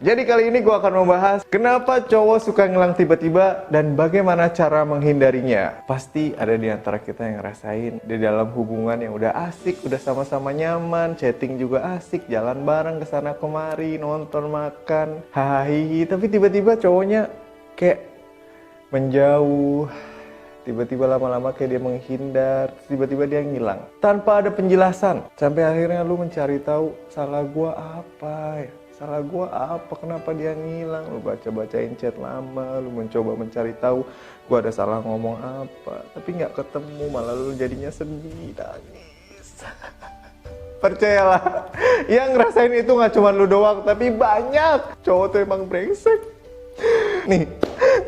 Jadi kali ini gue akan membahas kenapa cowok suka ngilang tiba-tiba dan bagaimana cara menghindarinya. Pasti ada di antara kita yang ngerasain di dalam hubungan yang udah asik, udah sama-sama nyaman, chatting juga asik, jalan bareng kesana kemari, nonton, makan, hahihi. Tapi tiba-tiba cowoknya kayak menjauh, tiba-tiba lama-lama kayak dia menghindar, tiba-tiba dia ngilang tanpa ada penjelasan. Sampai akhirnya lu mencari tahu salah gua apa ya? Salah gua apa? Kenapa dia ngilang? Lu baca-bacain chat lama, lu mencoba mencari tahu gua ada salah ngomong apa, tapi nggak ketemu, malah lu jadinya sedih, nangis. Percayalah, yang ngerasain itu nggak cuma lu doang, tapi banyak. Cowok tuh emang brengsek. Nih,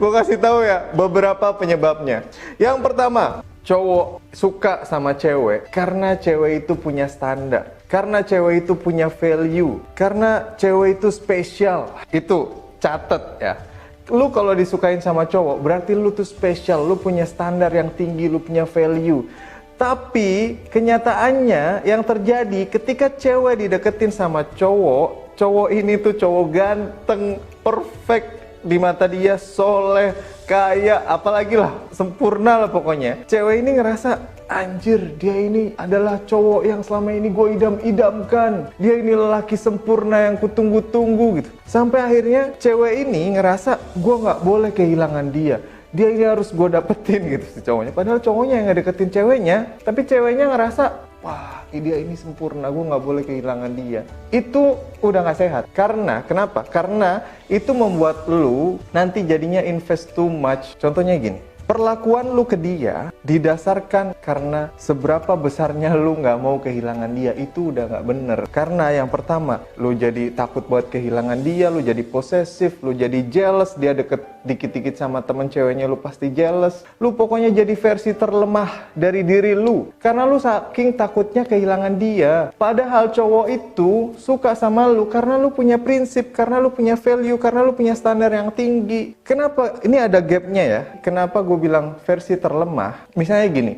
gue kasih tahu ya beberapa penyebabnya. Yang pertama, cowok suka sama cewek karena cewek itu punya standar, karena cewek itu punya value, karena cewek itu spesial. Itu catet ya. Lu kalau disukain sama cowok berarti lu tuh spesial, lu punya standar yang tinggi, lu punya value. Tapi kenyataannya yang terjadi ketika cewek dideketin sama cowok, cowok ini tuh cowok ganteng, perfect di mata dia, soleh, kaya, apalagi lah, sempurna lah pokoknya. Cewek ini ngerasa, anjir, dia ini adalah cowok yang selama ini gue idam-idamkan. Dia ini lelaki sempurna yang kutunggu-tunggu gitu. Sampai akhirnya cewek ini ngerasa, gue gak boleh kehilangan dia. Dia ini harus gue dapetin gitu si cowoknya. Padahal cowoknya yang ngedeketin ceweknya, tapi ceweknya ngerasa, wah, dia ini sempurna, gue gak boleh kehilangan dia. Itu udah gak sehat. Karena, kenapa? Karena itu membuat lu nanti jadinya invest too much. Contohnya gini, perlakuan lu ke dia didasarkan karena seberapa besarnya lu gak mau kehilangan dia. Itu udah gak bener. Karena yang pertama, lu jadi takut buat kehilangan dia, lu jadi posesif, lu jadi jealous, dia deket dikit-dikit sama temen ceweknya, lu pasti jealous. Lu pokoknya jadi versi terlemah dari diri lu. Karena lu saking takutnya kehilangan dia. Padahal cowok itu suka sama lu karena lu punya prinsip, karena lu punya value, karena lu punya standar yang tinggi. Kenapa? Ini ada gapnya ya. Kenapa gue bilang versi terlemah? Misalnya gini,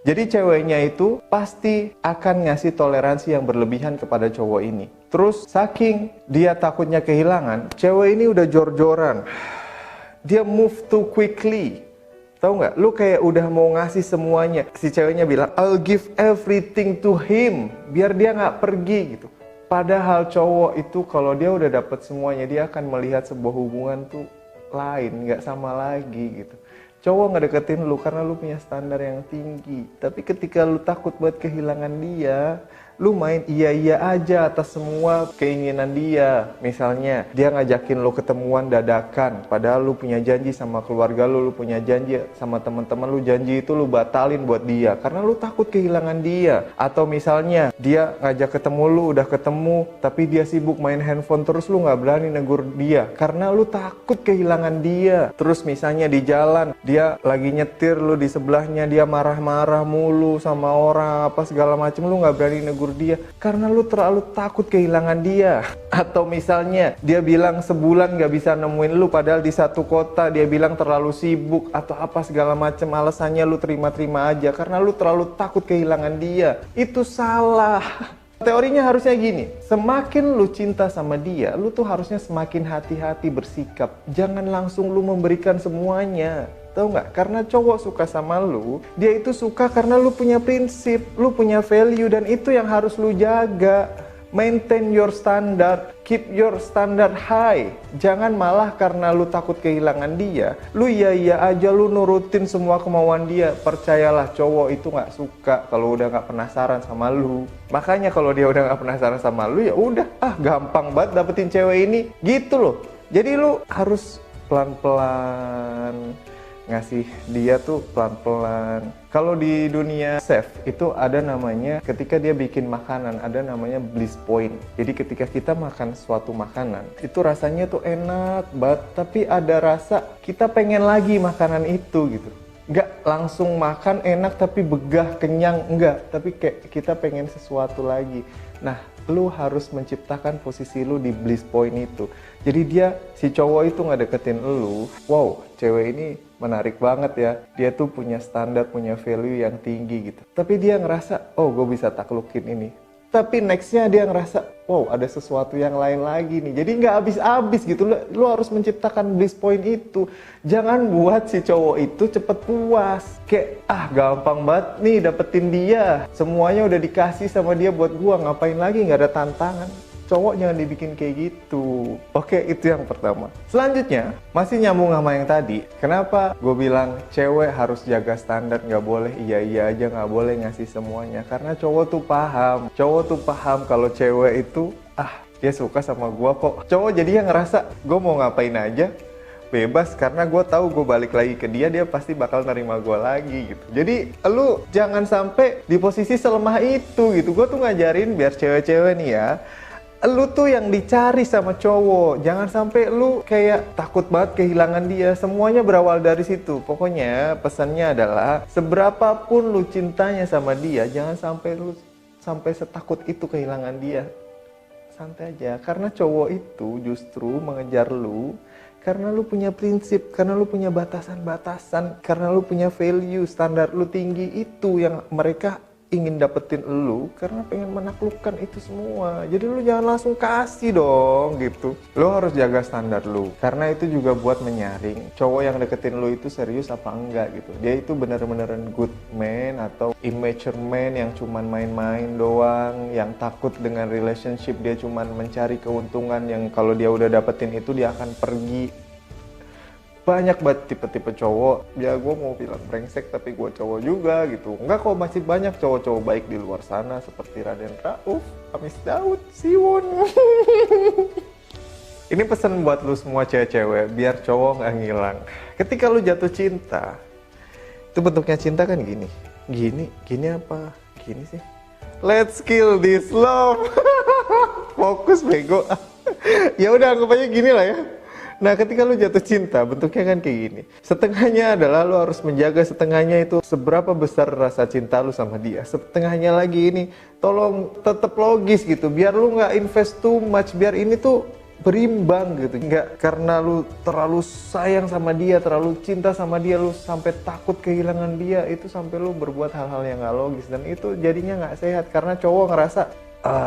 jadi ceweknya itu pasti akan ngasih toleransi yang berlebihan kepada cowok ini. Terus saking dia takutnya kehilangan, cewek ini udah jor-joran. Dia move too quickly. Tahu nggak? Lu kayak udah mau ngasih semuanya. Si ceweknya bilang, I'll give everything to him. Biar dia nggak pergi gitu. Padahal cowok itu kalau dia udah dapet semuanya, dia akan melihat sebuah hubungan tuh lain, nggak sama lagi gitu. Cowok ngedeketin lu karena lu punya standar yang tinggi. Tapi ketika lu takut buat kehilangan dia, lu main iya-iya aja atas semua keinginan dia. Misalnya, dia ngajakin lu ketemuan dadakan, padahal lu punya janji sama keluarga lu punya janji sama teman-teman lu, janji itu lu batalin buat dia karena lu takut kehilangan dia. Atau misalnya, dia ngajak ketemu lu, udah ketemu, tapi dia sibuk main handphone terus, lu nggak berani negur dia karena lu takut kehilangan dia. Terus misalnya di jalan, dia lagi nyetir, lu di sebelahnya, dia marah-marah mulu sama orang, apa segala macem, lu nggak berani negur dia karena lu terlalu takut kehilangan dia. Atau misalnya dia bilang sebulan gak bisa nemuin lu padahal di satu kota, dia bilang terlalu sibuk atau apa segala macam, alasannya lu terima-terima aja karena lu terlalu takut kehilangan dia. Itu salah. Teorinya harusnya gini, semakin lu cinta sama dia, lu tuh harusnya semakin hati-hati bersikap. Jangan langsung lu memberikan semuanya. Tahu nggak? Karena cowok suka sama lu, dia itu suka karena lu punya prinsip, lu punya value, dan itu yang harus lu jaga. Maintain your standard, keep your standard high. Jangan malah karena lu takut kehilangan dia, lu iya-iya aja, lu nurutin semua kemauan dia. Percayalah, cowok itu nggak suka kalau udah nggak penasaran sama lu. Makanya kalau dia udah nggak penasaran sama lu, ya udah, gampang banget dapetin cewek ini, gitu loh. Jadi lu harus pelan-pelan ngasih dia tuh pelan-pelan. Kalau di dunia chef itu ada namanya, ketika dia bikin makanan ada namanya bliss point. Jadi ketika kita makan suatu makanan itu rasanya tuh enak banget, tapi ada rasa kita pengen lagi makanan itu gitu. Nggak langsung makan enak tapi begah kenyang, enggak, tapi kayak kita pengen sesuatu lagi. Nah, lu harus menciptakan posisi lu di bliss point itu. Jadi dia, si cowok itu ngedeketin lu, wow, cewek ini menarik banget ya, dia tuh punya standar, punya value yang tinggi gitu. Tapi dia ngerasa, oh gue bisa taklukin ini. tapi nextnya dia ngerasa, wow ada sesuatu yang lain lagi nih. Jadi nggak habis-habis gitu, lu harus menciptakan bliss point itu. Jangan buat si cowok itu cepet puas. Kayak, gampang banget nih dapetin dia. Semuanya udah dikasih sama dia buat gua, ngapain lagi, nggak ada tantangan. Cowok jangan dibikin kayak gitu. Oke, itu yang pertama. Selanjutnya, masih nyambung sama yang tadi. Kenapa gue bilang cewek harus jaga standar, nggak boleh iya aja, nggak boleh ngasih semuanya. Karena cowok tuh paham kalau cewek itu, dia suka sama gue kok. Cowok jadinya ngerasa, gue mau ngapain aja, bebas, karena gue tahu gue balik lagi ke dia pasti bakal nerima gue lagi gitu. Jadi lu jangan sampai di posisi selemah itu gitu. Gue tuh ngajarin biar cewek-cewek nih ya, lu tuh yang dicari sama cowok. Jangan sampai lu kayak takut banget kehilangan dia. Semuanya berawal dari situ. Pokoknya pesannya adalah seberapapun lu cintanya sama dia, jangan sampai lu sampai setakut itu kehilangan dia. Santai aja, karena cowok itu justru mengejar lu karena lu punya prinsip, karena lu punya batasan-batasan, karena lu punya value, standar lu tinggi. Itu yang mereka ingin dapetin lu karena pengen menaklukkan itu semua. Jadi lu jangan langsung kasih dong gitu. Lu harus jaga standar lu, karena itu juga buat menyaring cowok yang deketin lu itu serius apa enggak gitu. Dia itu bener-beneran good man atau immature man yang cuman main-main doang, yang takut dengan relationship, dia cuman mencari keuntungan yang kalau dia udah dapetin itu dia akan pergi. Banyak banget tipe-tipe cowok, ya gue mau bilang brengsek tapi gue cowok juga gitu. Enggak kok, masih banyak cowok-cowok baik di luar sana seperti Raden Rauf, Amis Daud, Siwon. Ini pesan buat lu semua cewek-cewek, biar cowok nggak ngilang. Ketika lu jatuh cinta, itu bentuknya cinta kan gini apa? Gini sih. Let's kill this love. Fokus bego. Ya udah anggap aja gini lah ya. Nah, ketika lu jatuh cinta, bentuknya kan kayak gini. Setengahnya adalah lu harus menjaga, setengahnya itu seberapa besar rasa cinta lu sama dia. Setengahnya lagi ini, tolong tetap logis gitu, biar lu nggak invest too much, biar ini tuh berimbang gitu. Nggak karena lu terlalu sayang sama dia, terlalu cinta sama dia, lu sampai takut kehilangan dia, itu sampai lu berbuat hal-hal yang nggak logis. Dan itu jadinya nggak sehat, karena cowok ngerasa,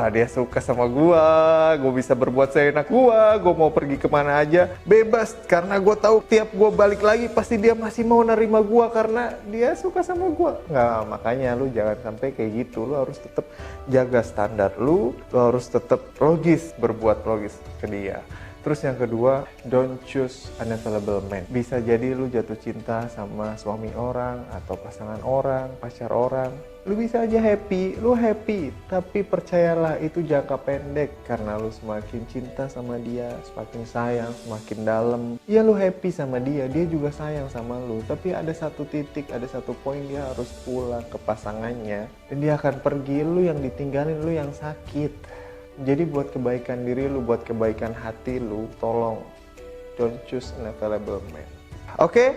dia suka sama gua bisa berbuat seenak gua mau pergi kemana aja bebas, karena gua tahu tiap gua balik lagi pasti dia masih mau nerima gua karena dia suka sama gua. Nggak, makanya lu jangan sampai kayak gitu. Lu harus tetap jaga standar lu harus tetap logis, berbuat logis ke dia. Terus yang kedua, don't choose unavailable man. Bisa jadi lu jatuh cinta sama suami orang atau pasangan orang, pacar orang. Lu bisa aja lu happy, tapi percayalah itu jangka pendek, karena lu semakin cinta sama dia, semakin sayang, semakin dalam. Ya lu happy sama dia, dia juga sayang sama lu, tapi ada satu titik, ada satu poin dia harus pulang ke pasangannya, dan dia akan pergi, lu yang ditinggalin, lu yang sakit. Jadi buat kebaikan diri lu, buat kebaikan hati lu, tolong don't choose an available man. Oke?